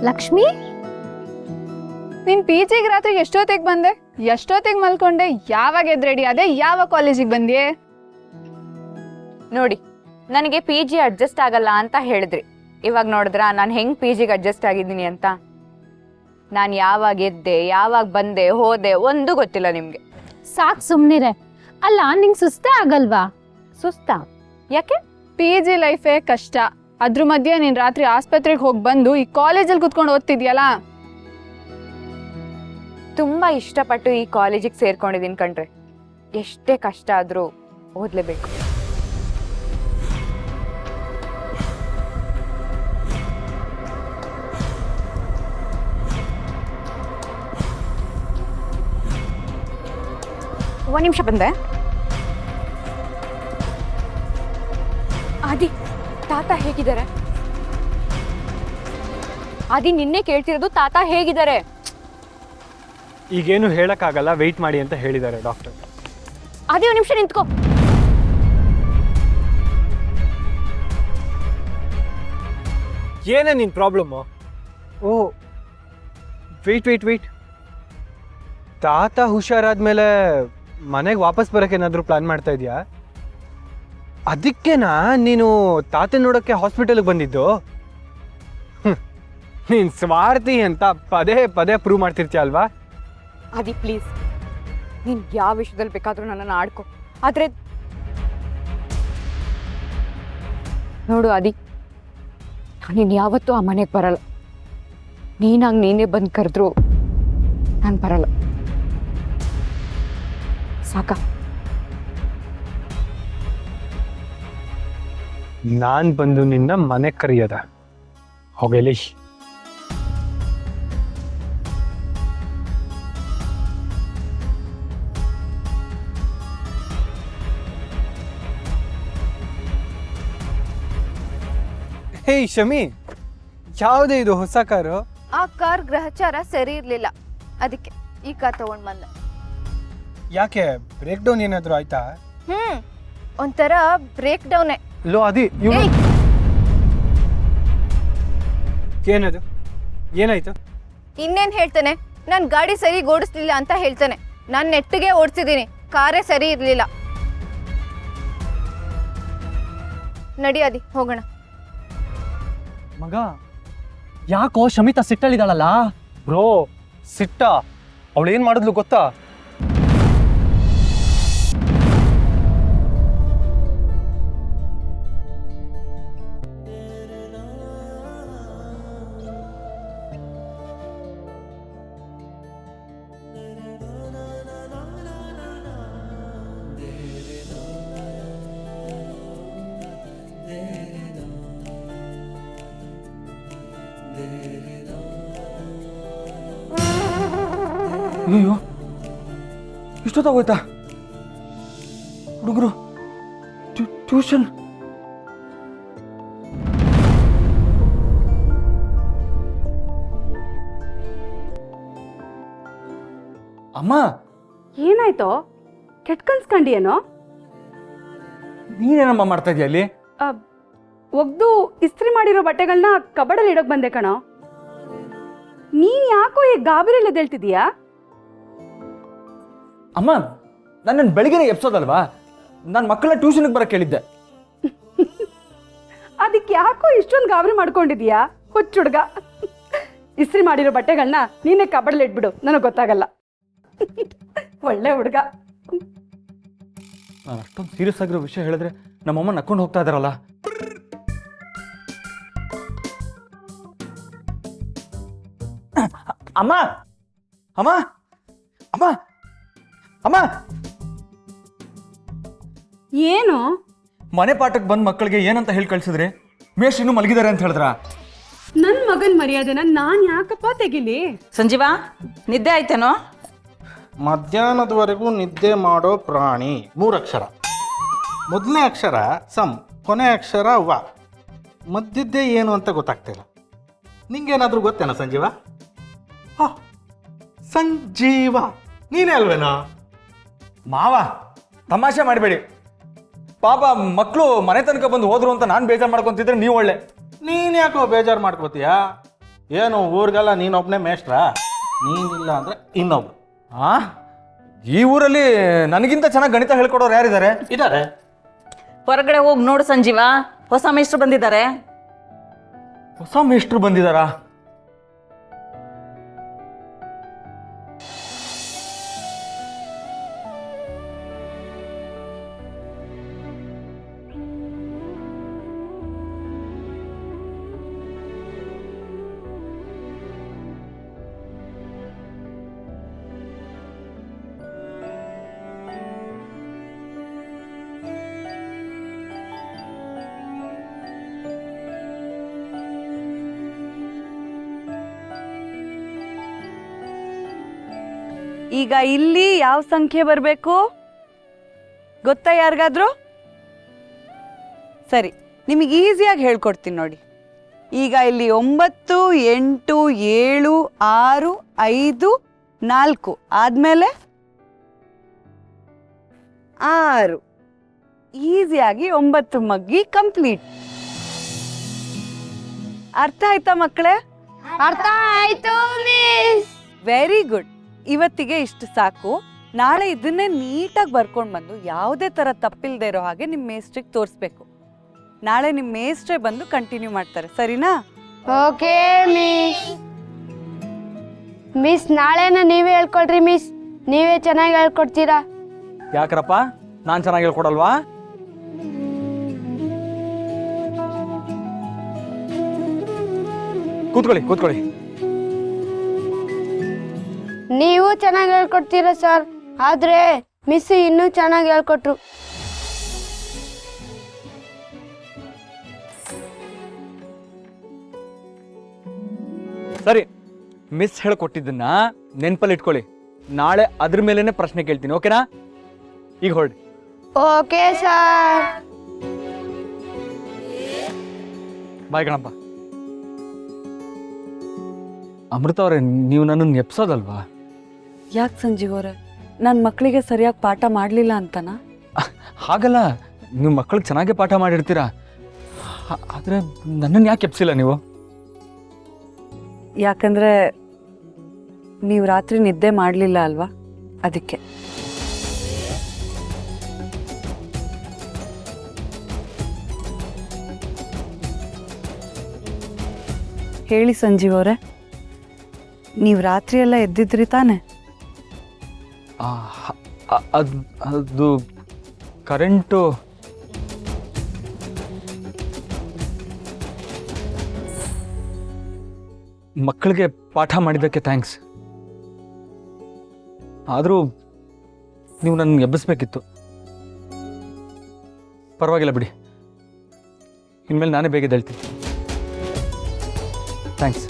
ಲಕ್ಷ್ಮಿ, ನೀನ್ PGಗೆ ರಾತ್ರಿ ಎಷ್ಟೊತ್ತಿಗೆ ಬಂದೆ? ಎಷ್ಟೊತ್ತಿಗೆ ಮಲ್ಕೊಂಡೆ? ಯಾವಾಗ ಎದ್ರೆಡಿ ಅದೇ? ಯಾವ ಕಾಲೇಜಿಗೆ ಬಂದ್ಯೆ? ನೋಡಿ, ನನಗೆ PG ಅಡ್ಜಸ್ಟ್ ಆಗಲ್ಲ ಅಂತ ಹೇಳಿದ್ರಿ. ಇವಾಗ ನೋಡಿದ್ರ ನಾನು ಹೆಂಗ್ PGಗೆ ಅಡ್ಜಸ್ಟ್ ಆಗಿದ್ದೀನಿ ಅಂತ. ನಾನು ಯಾವಾಗ ಎದ್ದೆ, ಯಾವಾಗ ಬಂದೆ, ಹೋದೆ ಒಂದು ಗೊತ್ತಿಲ್ಲ ನಿಮ್ಗೆ. ಸಾಕ್ ಸುಮ್ನಿರೆ. ಅಲ್ಲ, ನಿಂಗೆ ಸುಸ್ತೇ ಆಗಲ್ವಾ? ಸುಸ್ತಾ? ಯಾಕೆ? PG ಲೈಫೇ ಕಷ್ಟ. ಅದ್ರ ಮಧ್ಯೆ ನೀನ್ ರಾತ್ರಿ ಆಸ್ಪತ್ರೆಗೆ ಹೋಗಿ ಬಂದು ಈ ಕಾಲೇಜಲ್ಲಿ ಕುತ್ಕೊಂಡು ಓದ್ತಿದ್ಯಲ್ಲ. ತುಂಬಾ ಇಷ್ಟಪಟ್ಟು ಈ ಕಾಲೇಜಿಗೆ ಸೇರ್ಕೊಂಡಿದ್ದೀನಿ ಕಣ್ರೆ. ಎಷ್ಟೇ ಕಷ್ಟ ಆದ್ರೂ ಓದ್ಲೇಬೇಕು. ಒಂದು ನಿಮಿಷ ಬಂದೆ. ಆದಿ, ತಾತ ಹೇಗಿದ್ದಾರೆ? ಆದಿ, ನಿನ್ನೆ ಕೇಳ್ತಿರೋದು ತಾತ ಹೇಗಿದ್ದಾರೆ? ಈಗೇನು ಹೇಳಕ್ಕಾಗಲ್ಲ, ವೆಯ್ಟ್ ಮಾಡಿ ಅಂತ ಹೇಳಿದ್ದಾರೆ ಡಾಕ್ಟರ್. ಆದಿ, ಒಂದು ನಿಮಿಷ ನಿಂತ್ಕೋ. ಏನೇ ನಿನ್ನ ಪ್ರಾಬ್ಲಮ್ಮು? ಓ, ವೆಯ್ಟ್. ತಾತ ಹುಷಾರಾದ್ಮೇಲೆ ಮನೆಗೆ ವಾಪಸ್ ಬರೋಕ್ಕೇನಾದರೂ ಪ್ಲಾನ್ ಮಾಡ್ತಾ ಇದೆಯಾ? ಅದಕ್ಕೇನಾ ನೀನು ತಾತನ ನೋಡೋಕ್ಕೆ ಹಾಸ್ಪಿಟಲ್ಗೆ ಬಂದಿದ್ದು? ನೀನು ಸ್ವಾರ್ಥಿ ಅಂತ ಪದೇ ಪದೇ ಪ್ರೂವ್ ಮಾಡ್ತಿರ್ತೀಯ ಅಲ್ವಾ? ಆದಿ, ಪ್ಲೀಸ್, ನೀನ್ ಯಾವ ವಿಷಯದಲ್ಲಿ ಬೇಕಾದ್ರೂ ನನ್ನನ್ನು ಆಡ್ಕೊ. ಆದ್ರೆ ನೋಡು ಆದಿ, ನೀನು ಯಾವತ್ತೂ ಆ ಮನೆಗೆ ಬರಲ್ಲ. ನೀನಾಗ ನೀನೇ ಬಂದು ಕರೆದ್ರು ನಾನು ಬರಲ್ಲ. ಸಾಕ? ನಾನು ಬಂದು ನಿನ್ನ ಮನೆ ಕರೆಯದ ಹೋಗಲಿ. ಹೇ ಶಮಿ, ಯಾವುದೇ ಇದು ಹೊಸ ಕಾರು? ಆ ಕಾರ್ ಗ್ರಹಚಾರ ಸರಿ ಇರ್ಲಿಲ್ಲ, ಅದಕ್ಕೆ ಈ ಕಾರ್ ತಗೊಂಡ್ ಬಂದೆ. ಯಾಕೆ ಬ್ರೇಕ್ ಡೌನ್ ಏನಾದರೂ ಆಯ್ತಾ? ಒಂಥರ ಬ್ರೇಕ್ ಡೌನೇ. ಲೋ ಅದಿ, ಏನದು? ಏನಾಯ್ತು? ಇನ್ನೇನ್ ಹೇಳ್ತಾನೆ, ನಾನ್ ಗಾಡಿ ಸರಿ ಓಡಿಸ್ಲಿಲ್ಲ ಅಂತ ಹೇಳ್ತಾನೆ. ನಾನ್ ನೆಟ್ಟಿಗೆ ಓಡಿಸಿದೀನಿ, ಕಾರೇ ಸರಿ ಇರ್ಲಿಲ್ಲ. ನಡಿಯಾದಿ, ಹೋಗೋಣ. ಮಗ, ಯಾಕೋ ಶಮಿತಾ ಸಿಟ್ಟಲ್ಲಿದ್ದಾಳಲ್ಲ? ಬ್ರೋ, ಸಿಟ್ಟ? ಅವಳೇನು ಮಾಡಿದ್ಲು ಗೊತ್ತಾ? ಅಯ್ಯೋ, ಇಷ್ಟೊತ್ತಾಗೋಯ್ತಾ? ಹುಡುಗರು ಟ್ಯೂಷನ್. ಅಮ್ಮ, ಏನಾಯ್ತೋ? ಕೆಟ್ಟ ಕನ್ಸ್ಕೊಂಡಿಯೇನೋ? ನೀನೇನಮ್ಮ ಮಾಡ್ತಾ ಇದೀಯ ಅಲ್ಲಿ? ಒಗ್ದು ಇಸ್ತ್ರಿ ಮಾಡಿರೋ ಬಟ್ಟೆಗಳನ್ನ ಕಬಡಲ್ಲಿ ಇಡೋಕ್ ಬಂದೆ ಕಣೋ. ನೀನ್ ಯಾಕೋ ಈ ಗಾಬರಿಯಲ್ಲಿ ಎದ್ದೇಳ್ತಿದೀಯಾ? ಅಮ್ಮ, ನನ್ನನ್ನು ಬೆಳಿಗ್ಗೆ ಎಪ್ಸೋದಲ್ವಾ? ನಾನು ಮಕ್ಕಳನ್ನ ಟ್ಯೂಷನ್ಗೆ ಬರಕ್ಕೆ ಹೇಳಿದ್ದೆ. ಅದಕ್ಕೆ ಯಾಕೋ ಇಷ್ಟೊಂದು ಗಾಬರಿ ಮಾಡ್ಕೊಂಡಿದೀಯಾ ಹುಚ್ಚುಡ್ಗ? ಇಸ್ತ್ರಿ ಮಾಡಿರೋ ಬಟ್ಟೆಗಳನ್ನ ನೀನೇ ಕಬಡಲ್ಲಿ ಇಟ್ಬಿಡು, ನನಗೆ ಗೊತ್ತಾಗಲ್ಲ. ಒಳ್ಳೆ ಹುಡುಗ. ನಾನು ಅಷ್ಟೊಂದು ಸೀರಿಯಸ್ ಆಗಿರೋ ವಿಷಯ ಹೇಳಿದ್ರೆ ನಮ್ಮಮ್ಮ ನಕ್ಕೊಂಡು ಹೋಗ್ತಾ ಇದಾರಲ್ಲ. ಅಮ್ಮ ಅಮ್ಮ ಅಮ್ಮ ಅಮ್ಮ, ಏನು? ಮನೆ ಪಾಠಕ್ಕೆ ಬಂದ್ ಮಕ್ಕಳಿಗೆ ಏನಂತ ಹೇಳಿ ಕಳ್ಸಿದ್ರಿ? ಮೇಷ್ ಇನ್ನೂ ಮಲಗಿದ್ದಾರೆ ಅಂತ ಹೇಳಿದ್ರ? ನನ್ ಮಗನ್ ಮರ್ಯಾದೆನ ನಾನ್ ಯಾಕಪ್ಪ ತೆಗಿಲಿ? ಸಂಜೀವ, ನಿದ್ದೆ ಆಯ್ತೇನೋ? ಮಧ್ಯಾಹ್ನದವರೆಗೂ ನಿದ್ದೆ ಮಾಡೋ ಪ್ರಾಣಿ 3 ಅಕ್ಷರ. ಮೊದಲನೇ ಅಕ್ಷರ ಸಂ, ಕೊನೆ ಅಕ್ಷರ ವ. ಮಧ್ಯದ್ದೇ ಏನು ಅಂತ ಗೊತ್ತಾಗ್ತಿಲ್ಲ. ನಿಂಗೇನಾದರೂ ಗೊತ್ತೇನೋ ಸಂಜೀವ? ಹಾಂ, ಸಂಜೀವ ನೀನೇ ಅಲ್ವೇನೋ? ಮಾವ, ತಮಾಷೆ ಮಾಡಬೇಡಿ. ಪಾಪ ಮಕ್ಕಳು ಮನೆ ತನಕ ಬಂದು ಹೋದ್ರು ಅಂತ ನಾನು ಬೇಜಾರು ಮಾಡ್ಕೊಂತಿದ್ರೆ ನೀವು ಒಳ್ಳೆ. ನೀನು ಯಾಕೋ ಬೇಜಾರು ಮಾಡ್ಕೋತೀಯಾ? ಏನು ಊರಿಗೆಲ್ಲ ನೀನೊಬ್ಬನೇ ಮೇಷ್ಟ್ರಾ? ನೀನಿಲ್ಲ ಅಂದರೆ ಇನ್ನೊಬ್ರು ಆ ಈ ಊರಲ್ಲಿ ನನಗಿಂತ ಚೆನ್ನಾಗಿ ಗಣಿತ ಹೇಳ್ಕೊಡೋರು ಯಾರಿದ್ದಾರೆ? ಇದ್ದಾರೆ. ಹೊರಗಡೆ ಹೋಗಿ ನೋಡು ಸಂಜೀವ, ಹೊಸ ಮೇಷ್ಟ್ರು ಬಂದಿದ್ದಾರೆ. ಹೊಸ ಮೇಷ್ಟ್ರು ಬಂದಿದ್ದಾರಾ? ಈಗ ಇಲ್ಲಿ ಯಾವ ಸಂಖ್ಯೆ ಬರಬೇಕು ಗೊತ್ತಾ ಯಾರಿಗಾದ್ರೂ? ಸರಿ, ನಿಮಗೆ ಈಸಿಯಾಗಿ ಹೇಳ್ಕೊಡ್ತೀನಿ ನೋಡಿ. ಈಗ ಇಲ್ಲಿ 9, 8, 7, 6, 5, 4 ಆದಮೇಲೆ 6. ಈಸಿಯಾಗಿ 9 ಮಗ್ಗಿ ಕಂಪ್ಲೀಟ್. ಅರ್ಥ ಆಯ್ತಾ ಮಕ್ಕಳೇ? ಅರ್ಥ ಆಯ್ತು ಮಿಸ್. Very good. ಇವತ್ತಿಗೆ ಇಷ್ಟು ಸಾಕು. ನಾಳೆ ಇದನ್ನೇ ನೀಟಾಗಿ ಬರ್ಕೊಂಡು ಬಂದು ಯಾವುದೇ ಥರ ತಪ್ಪಿಲ್ಲದೆ ಇರೋ ಹಾಗೆ ನಿಮ್ಮ ಮೇಸ್ಟ್ರಿಗೆ ತೋರಿಸ್ಬೇಕು. ನಾಳೆ ನಿಮ್ಮ ಮೇಸ್ಟ್ರೇ ಬಂದು ಕಂಟಿನ್ಯೂ ಮಾಡ್ತಾರೆ, ಸರಿನಾ? Okay miss. ಮಿಸ್ ನಾಳೆನ ನೀವೇ ಹೇಳ್ಕೊಡ್ರಿ ಮಿಸ್. ನೀವೇ ಚೆನ್ನಾಗಿ ಹೇಳ್ಕೊಡ್ತೀರಾ. ಯಾಕ್ರಪ್ಪ, ನಾನು ಚೆನ್ನಾಗಿ ಹೇಳ್ಕೊಡಲ್ವಾ? ಕೂತ್ಕೊಳ್ಳಿ. ನೀವು ಚೆನ್ನಾಗಿ ಹೇಳ್ಕೊಡ್ತೀರಾ ಸರ್, ಆದ್ರೆ ಮಿಸ್ ಇನ್ನೂ ಚೆನ್ನಾಗಿ ಹೇಳ್ಕೊಟ್ರು. ಸರಿ, ಮಿಸ್ ಹೇಳ್ಕೊಟ್ಟಿದ್ದನ್ನ ನೆನ್ಪಲ್ಲಿ ಇಟ್ಕೊಳ್ಳಿ. ನಾಳೆ ಅದ್ರ ಮೇಲೇನೆ ಪ್ರಶ್ನೆ ಕೇಳ್ತೀನಿ, ಓಕೆನಾ? ಈಗ ಹೊರಡಿ. Okay sir. Bye Ganapa. Amrita ಅವರೇ, ನೀವು ನನ್ನನ್ನು ಎಪ್ಸೋದಲ್ವಾ? ಯಾಕೆ ಸಂಜೀವ್ ಅವರೇ, ನನ್ನ ಮಕ್ಕಳಿಗೆ ಸರಿಯಾಗಿ ಪಾಠ ಮಾಡಲಿಲ್ಲ ಅಂತನಾ? ಹಾಗಲ್ಲ, ನೀವು ಮಕ್ಕಳಿಗೆ ಚೆನ್ನಾಗೇ ಪಾಠ ಮಾಡಿರ್ತೀರಾ. ಆದರೆ ನನ್ನನ್ನು ಯಾಕೆ ಎಪ್ಸಿಲ್ಲ ನೀವು? ಯಾಕಂದರೆ ನೀವು ರಾತ್ರಿ ನಿದ್ದೆ ಮಾಡಲಿಲ್ಲ ಅಲ್ವಾ, ಅದಕ್ಕೆ. ಹೇಳಿ ಸಂಜೀವ್ ಅವರೇ, ನೀವು ರಾತ್ರಿ ಎಲ್ಲ ಎದ್ದಿದ್ರಿ ತಾನೆ? ಅದು ಕರೆಂಟು ಮಕ್ಕಳಿಗೆ ಪಾಠ ಮಾಡಿದ್ದಕ್ಕೆ ಥ್ಯಾಂಕ್ಸ್. ಆದರೂ ನೀವು ನನ್ನ ಎಬ್ಬಿಸ್ಬೇಕಿತ್ತು. ಪರವಾಗಿಲ್ಲ ಬಿಡಿ, ಇನ್ಮೇಲೆ ನಾನೇ ಬೇಗ ಹೇಳ್ತೀನಿ. ಥ್ಯಾಂಕ್ಸ್.